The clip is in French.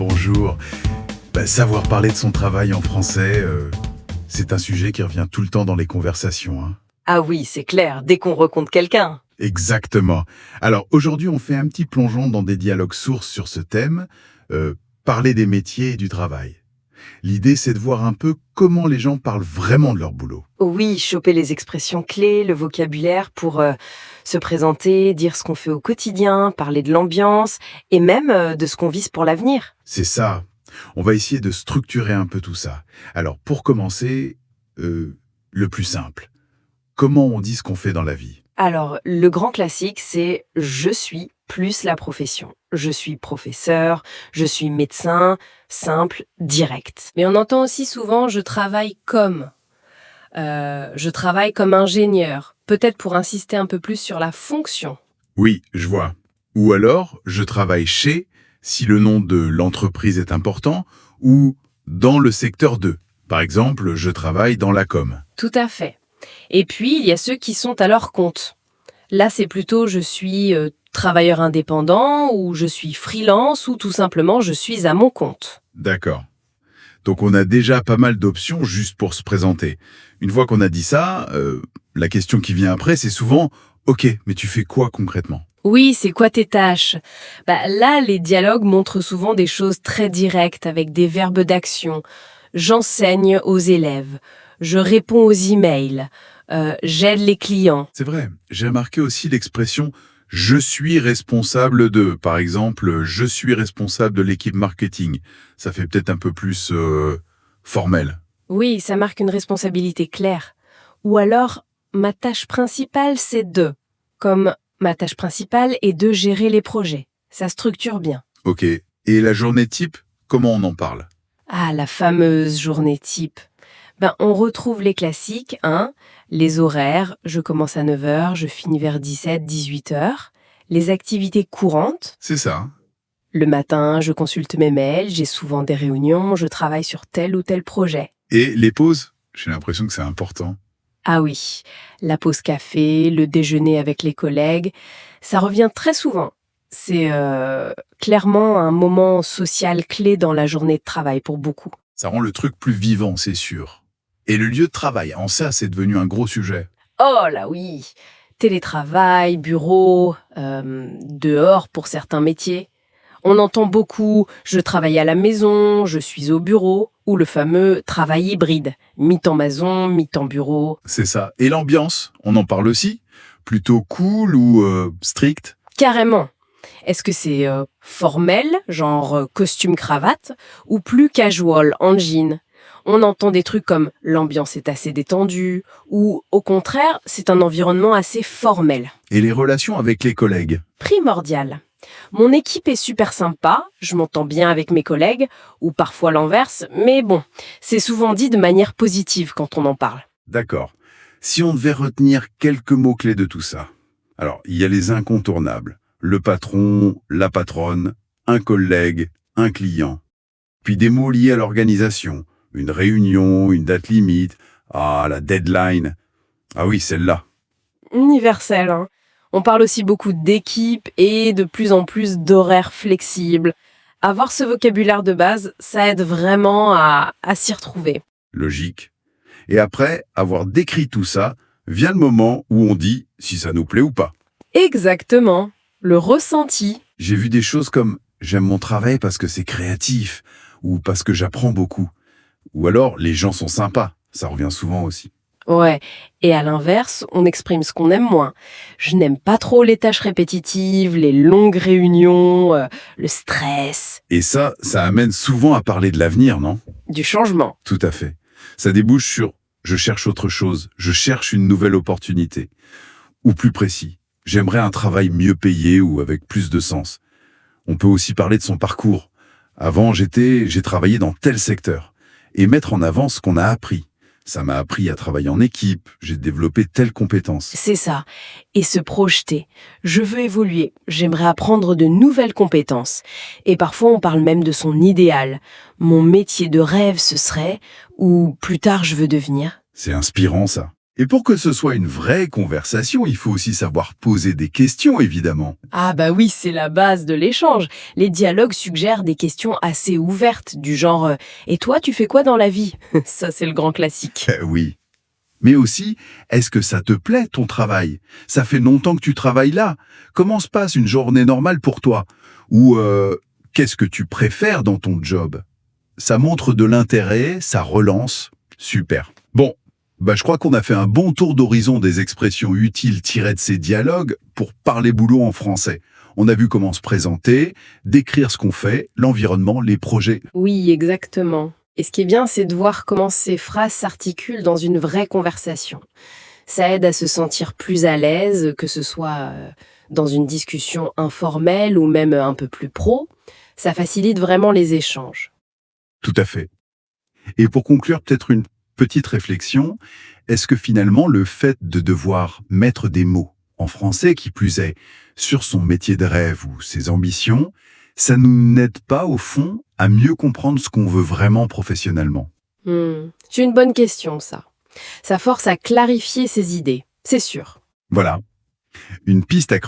bonjour. Savoir parler de son travail en français, c'est un sujet qui revient tout le temps dans les conversations, hein. Ah oui, c'est clair, dès qu'on rencontre quelqu'un. Exactement. Alors aujourd'hui, on fait un petit plongeon dans des dialogues sources sur ce thème, parler des métiers et du travail. L'idée, c'est de voir un peu comment les gens parlent vraiment de leur boulot. Oui, choper les expressions clés, le vocabulaire pour se présenter, dire ce qu'on fait au quotidien, parler de l'ambiance et même de ce qu'on vise pour l'avenir. C'est ça. On va essayer de structurer un peu tout ça. Alors pour commencer, le plus simple. Comment on dit ce qu'on fait dans la vie? Alors, le grand classique, c'est je suis plus la profession. Je suis professeur, je suis médecin, simple, direct. Mais on entend aussi souvent je travaille comme. Je travaille comme ingénieur, peut-être pour insister un peu plus sur la fonction. Oui, je vois. Ou alors, je travaille chez, si le nom de l'entreprise est important, ou dans le secteur 2. Par exemple, je travaille dans la com. Tout à fait. Et puis, il y a ceux qui sont à leur compte. Là, c'est plutôt je suis travailleur indépendant ou je suis freelance ou tout simplement je suis à mon compte. D'accord. Donc on a déjà pas mal d'options juste pour se présenter. Une fois qu'on a dit ça, la question qui vient après, c'est souvent « Ok, mais tu fais quoi concrètement ?» Oui, c'est quoi tes tâches? Là, les dialogues montrent souvent des choses très directes avec des verbes d'action. J'enseigne aux élèves. Je réponds aux emails. J'aide les clients. C'est vrai, j'ai remarqué aussi l'expression « je suis responsable de ». Par exemple, « je suis responsable de l'équipe marketing ». Ça fait peut-être un peu plus formel. Oui, ça marque une responsabilité claire. Ou alors, ma tâche principale, c'est de. Comme ma tâche principale est de gérer les projets. Ça structure bien. Ok, et la journée type, comment on en parle? Ah, la fameuse journée type. On retrouve les classiques, hein, les horaires, je commence à 9 heures, je finis vers 17, 18 heures. Les activités courantes, C'est ça, hein. le matin, je consulte mes mails, j'ai souvent des réunions, je travaille sur tel ou tel projet. Et les pauses? J'ai l'impression que c'est important. Ah oui, la pause café, le déjeuner avec les collègues, ça revient très souvent. C'est clairement un moment social clé dans la journée de travail pour beaucoup. Ça rend le truc plus vivant, c'est sûr. Et le lieu de travail, en ça, c'est devenu un gros sujet. Oh là oui, télétravail, bureau, dehors pour certains métiers. On entend beaucoup « je travaille à la maison »,« je suis au bureau » ou le fameux travail hybride, mi-temps maison, mi-temps bureau. C'est ça. Et l'ambiance, on en parle aussi? Plutôt cool ou strict? Carrément. Est-ce que c'est formel, genre costume-cravate, ou plus casual, en jean? On entend des trucs comme l'ambiance est assez détendue, ou au contraire, c'est un environnement assez formel. Et les relations avec les collègues? Primordial. Mon équipe est super sympa, je m'entends bien avec mes collègues, ou parfois l'inverse, mais bon, c'est souvent dit de manière positive quand on en parle. D'accord. Si on devait retenir quelques mots-clés de tout ça. Alors, il y a les incontournables. Le patron, la patronne, un collègue, un client. Puis des mots liés à l'organisation. Une réunion, une date limite, la deadline. Ah oui, celle-là. Universel, hein. On parle aussi beaucoup d'équipe et de plus en plus d'horaires flexibles. Avoir ce vocabulaire de base, ça aide vraiment à s'y retrouver. Logique. Et après avoir décrit tout ça, vient le moment où on dit si ça nous plaît ou pas. Exactement. Le ressenti. J'ai vu des choses comme « j'aime mon travail parce que c'est créatif » ou « parce que j'apprends beaucoup ». Ou alors « les gens sont sympas ». Ça revient souvent aussi. Ouais. Et à l'inverse, on exprime ce qu'on aime moins. Je n'aime pas trop les tâches répétitives, les longues réunions, le stress, Et ça amène souvent à parler de l'avenir, non? du changement. Tout à fait. Ça débouche sur « je cherche autre chose, je cherche une nouvelle opportunité ». Ou plus précis, j'aimerais un travail mieux payé ou avec plus de sens. On peut aussi parler de son parcours. Avant, j'ai travaillé dans tel secteur. Et mettre en avant ce qu'on a appris. Ça m'a appris à travailler en équipe, j'ai développé telle compétence. C'est ça. Et se projeter. Je veux évoluer. J'aimerais apprendre de nouvelles compétences. Et parfois, on parle même de son idéal. Mon métier de rêve, ce serait, ou plus tard, je veux devenir. C'est inspirant, ça. Et pour que ce soit une vraie conversation, il faut aussi savoir poser des questions, évidemment. Ah bah oui, c'est la base de l'échange. Les dialogues suggèrent des questions assez ouvertes, du genre Et toi, tu fais quoi dans la vie ?» Ça, c'est le grand classique. Oui. Mais aussi, est-ce que ça te plaît, ton travail? Ça fait longtemps que tu travailles là. Comment se passe une journée normale pour toi? Ou qu'est-ce que tu préfères dans ton job? Ça montre de l'intérêt, ça relance. Super. Bon, je crois qu'on a fait un bon tour d'horizon des expressions utiles tirées de ces dialogues pour parler boulot en français. On a vu comment se présenter, décrire ce qu'on fait, l'environnement, les projets. Oui, exactement. Et ce qui est bien, c'est de voir comment ces phrases s'articulent dans une vraie conversation. Ça aide à se sentir plus à l'aise, que ce soit dans une discussion informelle ou même un peu plus pro. Ça facilite vraiment les échanges. Tout à fait. Et pour conclure, peut-être une petite réflexion. Est-ce que finalement, le fait de devoir mettre des mots, en français qui plus est, sur son métier de rêve ou ses ambitions, ça nous n'aide pas, au fond, à mieux comprendre ce qu'on veut vraiment professionnellement? C'est une bonne question, ça. Ça force à clarifier ses idées, c'est sûr. Voilà, une piste à